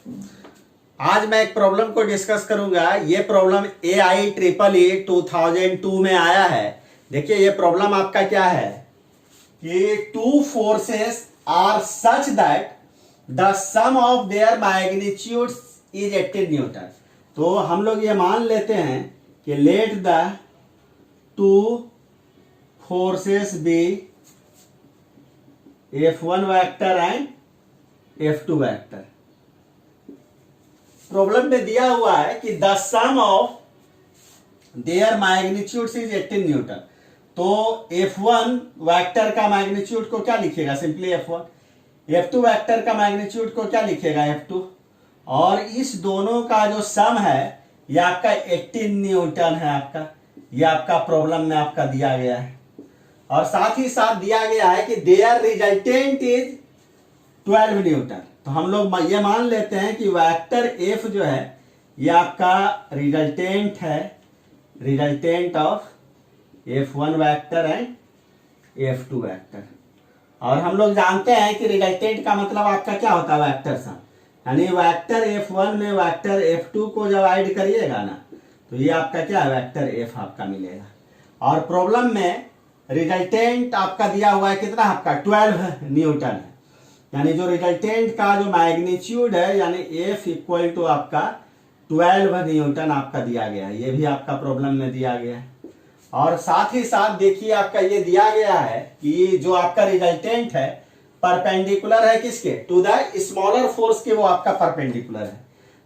आज मैं एक प्रॉब्लम को डिस्कस करूंगा। ये प्रॉब्लम AIEEE 2002 में आया है। देखिए ये प्रॉब्लम आपका क्या है कि two forces are such that the sum of their magnitudes is 18 newton. तो हम लोग ये मान लेते हैं कि let the two forces be F1 vector and F2 vector. Problem में दिया हुआ है कि the sum of their magnitudes is 18 newton. तो F1 वेक्टर का मैग्नीट्यूड को क्या लिखेगा? Simply F1। F2 वेक्टर का मैग्नीट्यूड को क्या लिखेगा? F2। और इस दोनों का जो सम है ये आपका 18 न्यूटन है। आपका ये आपका प्रॉब्लम में आपका दिया गया है। और साथ ही साथ दिया गया है कि देयर रिजल्टेंट इज 12 न्यूटन। तो हम लोग ये मान लेते हैं कि वेक्टर F जो है ये आपका रिजल्टेंट है, resultant of F1 vector and F2 vector. और हम लोग जानते हैं कि रिजल्टेंट का मतलब आपका क्या होता है? Vector sum. यानी वेक्टर F1 में वेक्टर F2 को जब ऐड करिएगा ना तो ये आपका क्या है? वेक्टर F आपका मिलेगा। और प्रॉब्लम में रिजल्टेंट आपका दिया हुआ है कितना? आपका 12 न्यूटन है। यानी जो रिजल्टेंट का जो मैग्नीट्यूड है यानी F इक्वल टू आपका 12 न्यूटन आपका दिया गया है। ये भी आपका प्रॉब्लम में दिया गया है। और साथ ही साथ देखिए आपका ये दिया गया है कि जो आपका रिजल्टेंट है परपेंडिकुलर है किसके? टू द स्मॉलर फोर्स के, वो आपका परपेंडिकुलर है।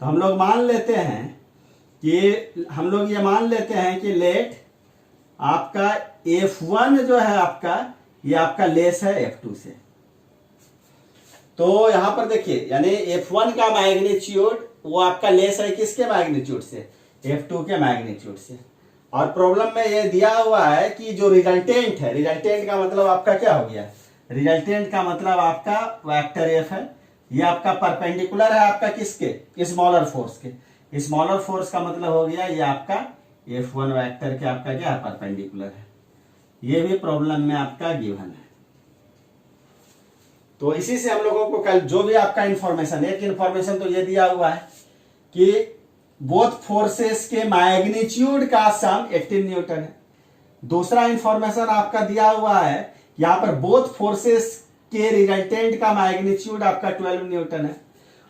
तो हम लोग मान लेते हैं कि लेट आपका F1 जो है आपका ये आपका लेस है F2 से। तो यहां पर देखिए यानी F1 का मैग्नीट्यूड वो आपका लेस है किसके मैग्नीट्यूड से? F2 के मैग्नीट्यूड से। और प्रॉब्लम में ये दिया हुआ है कि जो रिजल्टेंट है, रिजल्टेंट का मतलब आपका क्या हो गया? रिजल्टेंट का मतलब आपका वेक्टर F है। ये आपका परपेंडिकुलर है आपका किसके? स्मॉलर फोर्स के। स्मॉलर फोर्स का मतलब हो गया ये आपका F1 वेक्टर के आपका क्या है? परपेंडिकुलर है। ये भी प्रॉब्लम में आपका गिवन है। तो इसी से हम लोगों को कल जो भी आपका इंफॉर्मेशन, एक इंफॉर्मेशन तो ये दिया हुआ है कि बोथ फोर्सेस के मैग्नीट्यूड का सम 18 न्यूटन है। दूसरा इंफॉर्मेशन आपका दिया हुआ है यहां पर बोथ फोर्सेस के रिजल्टेंट का मैग्नीट्यूड आपका 12 न्यूटन है।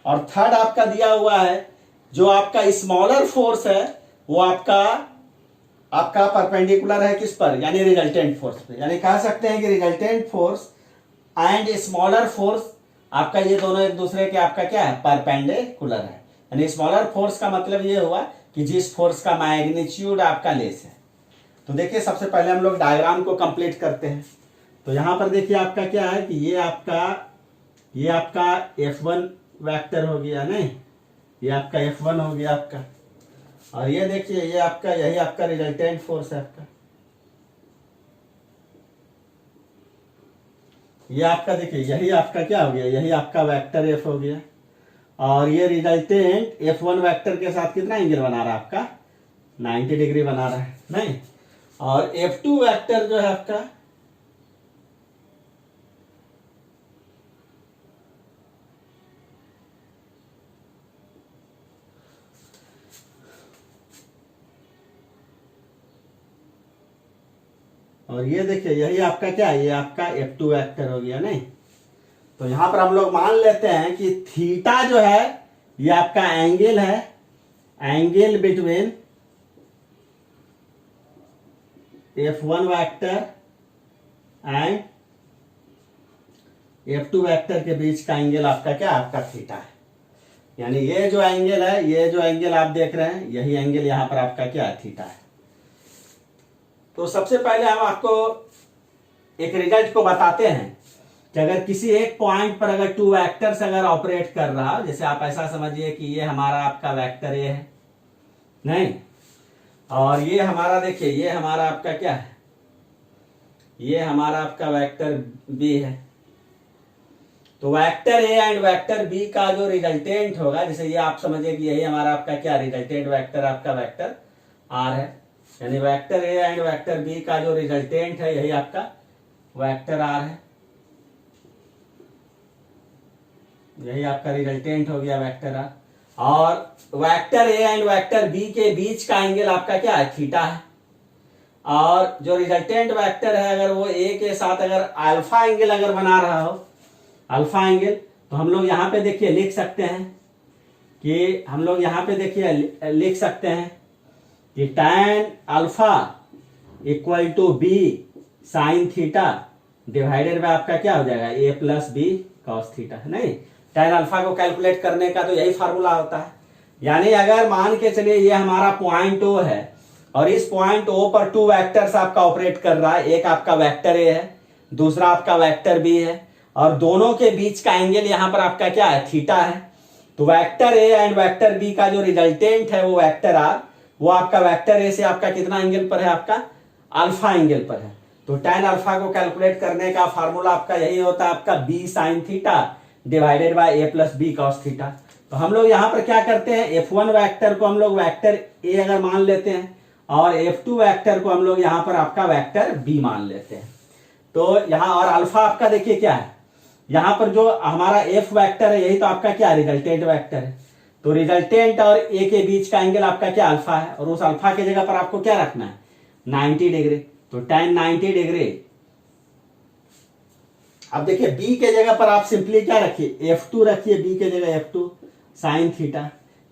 और थर्ड आपका दिया हुआ है जो आपका स्मॉलर फोर्स है वो आपका परपेंडिकुलर है किस पर? यानी रिजल्टेंट फोर्स पे। यानी कह सकते हैं कि resultant force and smaller force आपका ये दोनों एक दूसरे के आपका क्या है? परपेंडिकुलर है। यानी स्मॉलर फोर्स का मतलब ये हुआ कि जिस फोर्स का मैग्नीट्यूड आपका लेस है। तो देखिए सबसे पहले हम लोग डायग्राम को कंप्लीट करते हैं। तो यहां पर देखिए आपका क्या है कि ये आपका F1 वेक्टर हो गया, नहीं ये आपका F1 हो गया आपका। और ये देखिए ये आपका यही आपका रिजल्टेंट फोर्स है आपका। ये आपका देखिए यही आपका क्या हो गया? यही आपका वेक्टर F हो गया। और ये रिजल्टेंट F1 वेक्टर के साथ कितना एंगल बना रहा है आपका? 90 डिग्री बना रहा है, नहीं। और F2 वेक्टर जो है आपका और ये देखिए यही आपका क्या है? ये आपका F2 वेक्टर हो गया, नहीं। तो यहां पर हम लोग मान लेते हैं कि थीटा जो है ये आपका एंगल है, angle between F1 vector and F2 vector के बीच का एंगल आपका क्या? आपका थीटा है। यानी ये जो एंगल है, ये जो एंगल आप देख रहे हैं यही एंगल यहां पर आपका क्या है? थीटा है। तो सबसे पहले हम आपको एक रिजल्ट को बताते हैं कि अगर किसी एक पॉइंट पर अगर टू वेक्टर्स अगर ऑपरेट कर रहा, जैसे आप ऐसा समझिए कि ये हमारा आपका वेक्टर ए है, नहीं, और ये हमारा देखिए ये हमारा आपका क्या है? ये हमारा आपका वेक्टर बी है। तो vector A and vector B का जो रिजल्टेंट होगा, जैसे ये आप समझिए कि यही हमारा आपका क्या रिजल्टेंट वेक्टर आपका वेक्टर आर है। यानी vector A and vector B का जो रिजल्टेंट है यही आपका वेक्टर आर है। यही आपका रिजल्टेंट हो गया वेक्टर आर। और vector A and vector B के बीच का एंगल आपका क्या है, थीटा है। और जो रिजल्टेंट वेक्टर है अगर वो ए के साथ अगर अल्फा एंगल अगर बना रहा हो, अल्फा एंगल, तो हम लोग यहाँ पे देखिए लिख सकते हैं कि हम लोग यहाँ पे देखिए लिख सकते हैं कि tan alpha equal to B sine theta divided by आपका क्या हो जाएगा, A plus B cos theta. नहीं, tan अल्फा को कैलकुलेट करने का तो यही फार्मूला होता है। यानी अगर मान के चलिए ये हमारा पॉइंट ओ है और इस पॉइंट ओ पर टू वेक्टर्स आपका ऑपरेट कर रहा है, एक आपका वेक्टर ए है, दूसरा आपका वेक्टर बी है, और दोनों के बीच का एंगल यहां पर आपका क्या है, थीटा है। तो vector A and vector B का जो रिजल्टेंट है वो वेक्टर आर, वो आपका वेक्टर ए से आपका कितना एंगल पर है, आपका अल्फा एंगल पर है। तो tan अल्फा को कैलकुलेट करने का फार्मूला आपका यही होता है, आपका B sine theta divided by A plus B cos theta. तो हम लोग यहां पर क्या करते हैं, F1 वेक्टर को हम लोग वेक्टर ए अगर मान लेते हैं और F2 वेक्टर को हम लोग यहां पर आपका वेक्टर बी मान लेते हैं। तो यहां और अल्फा आपका देखिए क्या है, यहां पर जो हमारा एफ वेक्टर है यही तो आपका क्या रिजल्टेंट वेक्टर है। तो रिजल्टेंट और ए के बीच का एंगल आपका क्या अल्फा है, और उस अल्फा की जगह पर आपको क्या रखना है, 90 डिग्री। तो tan 90 डिग्री। अब देखिए बी के जगह पर आप सिंपली क्या रखिए, F2 रखिए, बी के जगह F2 साइन थीटा,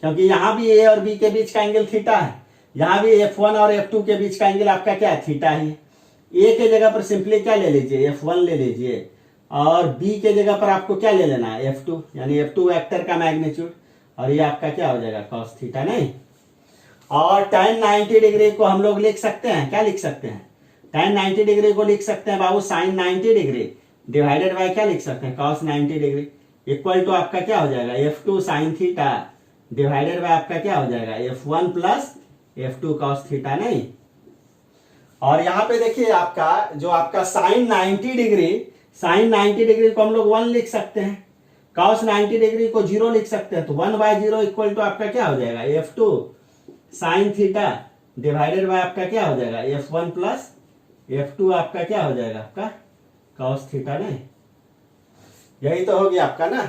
क्योंकि यहां भी ए और बी के बीच का एंगल थीटा है, यहां भी F1 और F2 के बीच का एंगल आपका क्या है, थीटा ही। ए के जगह पर सिंपली क्या ले लीजिए, F1 ले लीजिए, और बी के जगह पर आपको क्या ले लेना है, F2, यानी F2 वेक्टर का मैग्नीट्यूड, और ये आपका क्या हो जाएगा, कॉस थीटा। नहीं, और tan 90 डिग्री को हम लोग लिख सकते हैं, क्या लिख सकते हैं, tan 90 डिग्री को लिख सकते हैं बाबू साइन 90 डिग्री डिवाइडेड बाय क्या लिख सकते हैं, कॉस 90 डिग्री, इक्वल टू आपका क्या हो जाएगा, F2 sign theta divided by आपका क्या हो जाएगा, F1 plus F2 cos theta. नहीं, और यहां पे देखिए आपका जो आपका साइन 90 डिग्री, साइन 90 डिग्री को हम लोग 1 लिख सकते हैं, कॉस 90 डिग्री को 0 लिख सकते हैं। तो 1/0 इक्वल टू आपका क्या हो जाएगा, F2 sign theta divided by आपका क्या हो जाएगा, F1 प्लस F2 आपका क्या हो जाएगा, आपका कॉस थीटा। नहीं, यही तो हो गया आपका ना।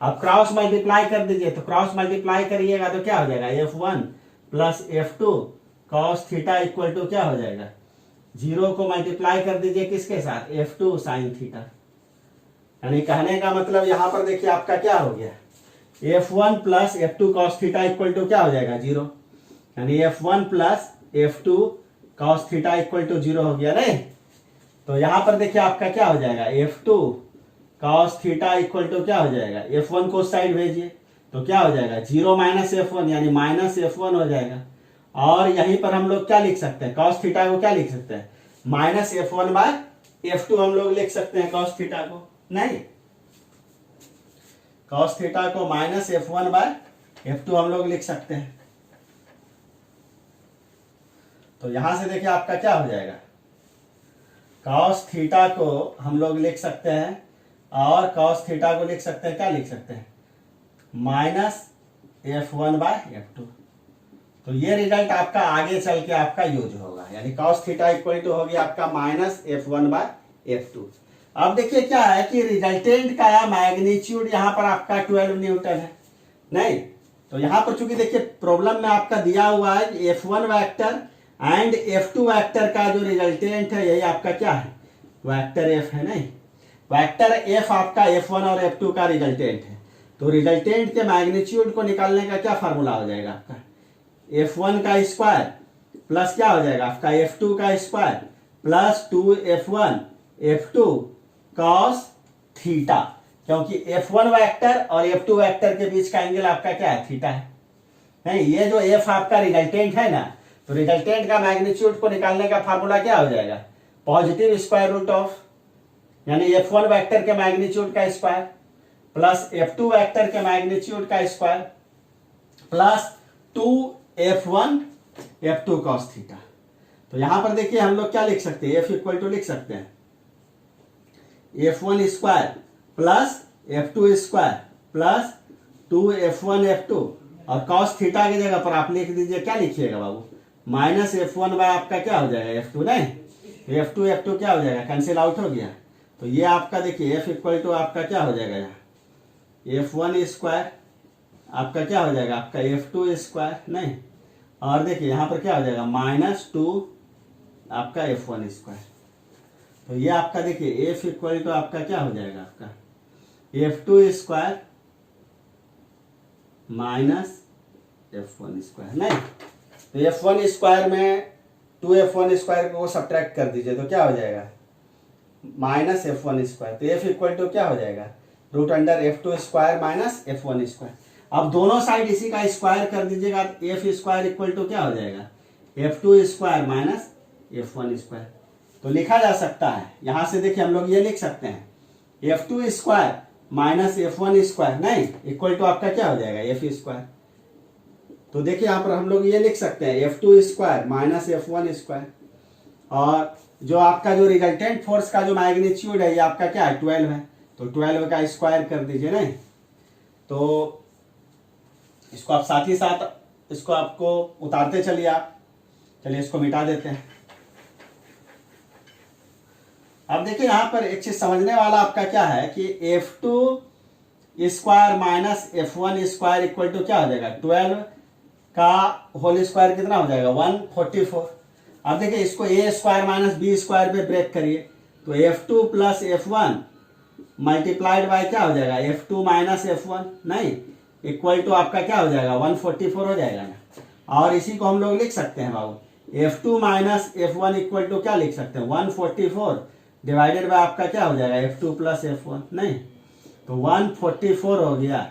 अब क्रॉस मल्टीप्लाई कर दीजिए, तो क्रॉस मल्टीप्लाई करिएगा तो क्या हो जाएगा, F1 plus F2 cos theta equal to क्या हो जाएगा, 0 को मल्टीप्लाई कर दीजिए किसके साथ, F2 साइन थीटा। यानी कहने का मतलब यहां पर देखिए आपका क्या हो गया, F1 plus F2 cos theta equal to क्या हो जाएगा, 0, यानी F1 plus F2 cos theta equal to 0 हो गया। नहीं, तो यहां पर देखिए आपका क्या हो जाएगा, F2 cos theta equal to क्या हो जाएगा, F1 को साइड भेजिए तो क्या हो जाएगा, 0 माइनस F1 यानी माइनस F1 हो जाएगा। और यहीं पर हम लोग क्या लिख सकते हैं, कॉस थीटा को क्या लिख सकते हैं, माइनस F1 बाय F2 हम लोग लिख सकते हैं कॉस थीटा को। नहीं, कॉस थीटा को माइनस F1 बाय F2 हम लोग लिख सकते हैं। तो यहां से देखिए आपका क्या हो जाएगा, कॉस थीटा को हम लोग लिख सकते हैं, और कॉस थीटा को लिख सकते हैं, क्या लिख सकते हैं, माइनस F1 बाय F2। तो ये रिजल्ट आपका आगे चल के आपका यूज होगा, यानी कॉस थीटा इक्वल टू हो गया आपका माइनस F1 बाय F2। अब देखिए क्या है कि रिजल्टेंट का मैग्नीट्यूड यहां पर आपका 12 न्यूटन है। नहीं, तो यहां पर चूंकि देखिए प्रॉब्लम में आपका दिया हुआ है कि F1 vector and F2 vector का जो रिजल्टेंट है यही आपका क्या है, वेक्टर F है। नहीं, वेक्टर F आपका F1 और F2 का रिजल्टेंट है। तो रिजल्टेंट के मैग्नीट्यूड को निकालने का क्या फार्मूला हो जाएगा, आपका F1 का स्क्वायर प्लस क्या हो जाएगा, आपका F2 का square plus 2F1 F2 cos theta, क्योंकि F1 वेक्टर और F2 वेक्टर के बीच का एंगल आपका क्या है, थीटा है। नहीं, ये जो F आपका रिजल्टेंट है ना, तो रिजल्टेंट का मैग्नीट्यूड को निकालने का फार्मूला क्या हो जाएगा, पॉजिटिव स्क्वायर रूट ऑफ, यानी F1 वेक्टर के मैग्नीट्यूड का स्क्वायर प्लस F2 वेक्टर के मैग्नीट्यूड का square plus 2F1 F2 cos theta. तो यहां पर देखिए हम लोग क्या लिख सकते हैं, F इक्वल टू लिख सकते हैं F1 square plus F2 square plus 2F1 F2, और कॉस थीटा की जगह पर आप लिख दीजिए, क्या लिखिएगा बाबू, माइनस F1 बाय आपका क्या हो जाएगा, F2। नहीं, F2 क्या हो जाएगा, कैंसिल आउट हो गया। तो ये आपका देखिए F इक्वल टू आपका क्या हो जाएगा, यहाँ F1 स्क्वायर आपका क्या हो जाएगा, आपका F2 स्क्वायर, नहीं, और देखिए यहाँ पर क्या हो जाएगा -2 आपका F1 स्क्वायर। तो ये आपका देखिए F इक्वल टू आपका क्या हो जाएगा, आपका F2 square minus F1 square, नहीं, तो F1 स्क्वायर में 2F1 स्क्वायर को सब्ट्रैक्ट कर दीजिए तो क्या हो जाएगा -F1 स्क्वायर। तो F इक्वल टू क्या हो जाएगा, √F2 square minus F1 square. अब दोनों साइड इसी का स्क्वायर कर दीजिएगा तो F स्क्वायर इक्वल टू क्या हो जाएगा, F2 square minus F1 square. तो लिखा जा सकता है, यहां से देखिए हम लोग ये लिख सकते हैं F2 square minus F1 square, नहीं, इक्वल टू आपका क्या हो जाएगा F स्क्वायर। तो देखिए यहां पर हम लोग ये लिख सकते हैं F2 square minus F1 square, और जो आपका जो रिजल्टेंट फोर्स का जो मैग्नीट्यूड है ये आपका क्या है 12 है, तो 12 का स्क्वायर कर दीजिए, नहीं, तो इसको आप साथ ही साथ इसको आपको उतारते चलिए आप, चलिए इसको मिटा देते हैं। अब देखिए यहां पर एक चीज समझने वाला आपका क्या है कि F2 square minus F1 square equal to क्या हो जाएगा 12 का होल स्क्वायर कितना हो जाएगा 144। अब देखिए इसको A square minus B square पे ब्रेक करिए तो F2 plus F1 multiplied by क्या हो जाएगा F2 माइनस F1, नहीं, इक्वल टू आपका क्या हो जाएगा 144 हो जाएगा ना। और इसी को हम लोग लिख सकते हैं बाबू F2 minus F1 equal to क्या लिख सकते हैं 144 डिवाइडेड बाय आपका क्या हो जाएगा F2 प्लस F1, नहीं, तो 144 हो गया।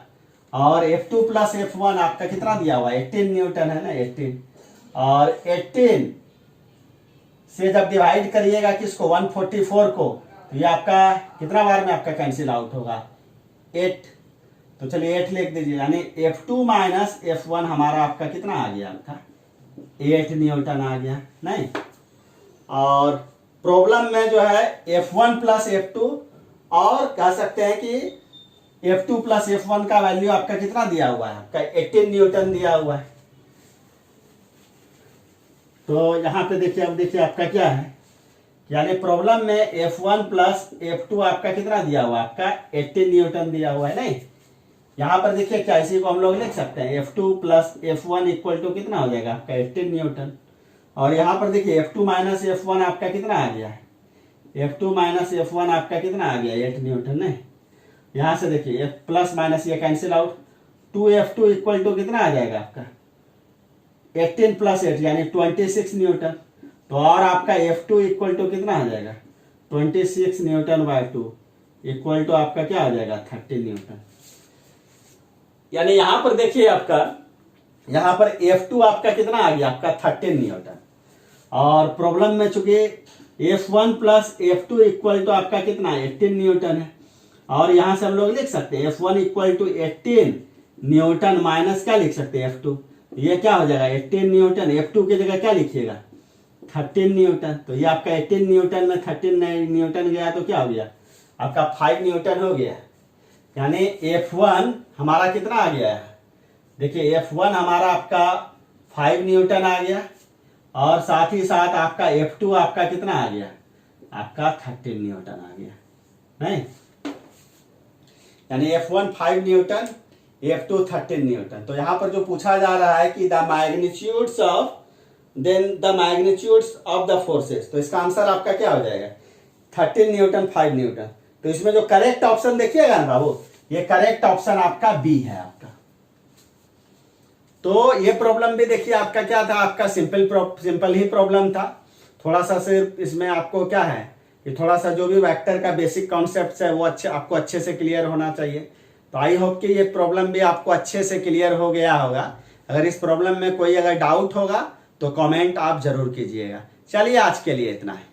और F2 प्लस F1 आपका कितना दिया हुआ 18 न्यूटन है ना, 18, और 18 से जब डिवाइड करिएगा किसको 144 को, तो ये आपका कितना बार में आपका कैंसिल आउट होगा 8, तो चलिए 8 लिख दीजिए, यानी F2 माइनस F1 हमारा आपका कितना आ गया, आपका 8 न्यूटन आ गया, नहीं। और प्रॉब्लम में जो है F1 प्लस F2 और कह सकते हैं कि F2 प्लस F1 का वैल्यू आपका कितना दिया हुआ है, आपका 18 न्यूटन दिया हुआ है। तो यहां पे देखिए, अब देखिए आपका क्या है, यानी प्रॉब्लम में F1 प्लस F2 आपका कितना दिया हुआ है, आपका 18 न्यूटन दिया हुआ है, नहीं। यहां पर देखिए क्या, इसी को हम लोग लिख सकते हैं F2 plus F1 equal to कितना हो जाएगा आपका 18 न्यूटन। और यहां पर देखिए F2 माइनस F1 आपका कितना आ गया है, F2 माइनस F1 आपका कितना आ गया 8 न्यूटन, नहीं। यहां से देखिए प्लस माइनस ये cancel out, 2F2 equal to कितना आ जाएगा आपका 18 प्लस 8 यानी 26 न्यूटन। तो और आपका F2 इक्वल टू कितना आ जाएगा 26 न्यूटन बाय 2 इक्वल टू आपका क्या हो जाएगा 30 न्यूटन। यानी यहां पर देखिए आपका, यहां पर F2 आपका कितना आ गया आपका 13 न्यूटन, और प्रॉब्लम में चूंकि F1 plus F2 equal to आपका कितना 18 न्यूटन है, और यहां से हम लोग लिख सकते हैं F1 equal to 18 Newton minus क्या लिख सकते हैं F2, ये क्या हो जाएगा 18 न्यूटन, F2 की जगह क्या लिखिएगा 13 न्यूटन। तो ये आपका 18 न्यूटन में 13 न्यूटन गया तो क्या हो गया आपका 5 न्यूटन हो गया। यानी F1 हमारा कितना आ गया है, देखिए F1 हमारा आपका 5 न्यूटन आ गया, और साथ ही साथ आपका F2 आपका कितना आ गया आपका 13 न्यूटन आ गया, नहीं। यानी F1 5 न्यूटन, F2 13 न्यूटन। तो यहां पर जो पूछा जा रहा है कि the magnitudes of, then the magnitudes of the forces, तो इसका आंसर आपका क्या हो जाएगा 13 न्यूटन 5 न्यूटन। तो इसमें जो करेक्ट ऑप्शन देखिएगा ना बाबू, ये करेक्ट ऑप्शन आपका बी है आपका। तो ये प्रॉब्लम भी देखिए आपका क्या था, आपका सिंपल ही प्रॉब्लम था। थोड़ा सा सिर्फ इसमें आपको क्या है कि थोड़ा सा जो भी वेक्टर का बेसिक कॉन्सेप्ट है वो आपको अच्छे से क्लियर होना चाहिए। तो आई होप कि ये प्रॉब्लम भी आपको अच्छे से क्लियर हो गया होगा। अगर इस प्रॉब्लम में कोई अगर डाउट होगा तो कमेंट आप जरूर कीजिएगा। चलिए आज के लिए इतना है।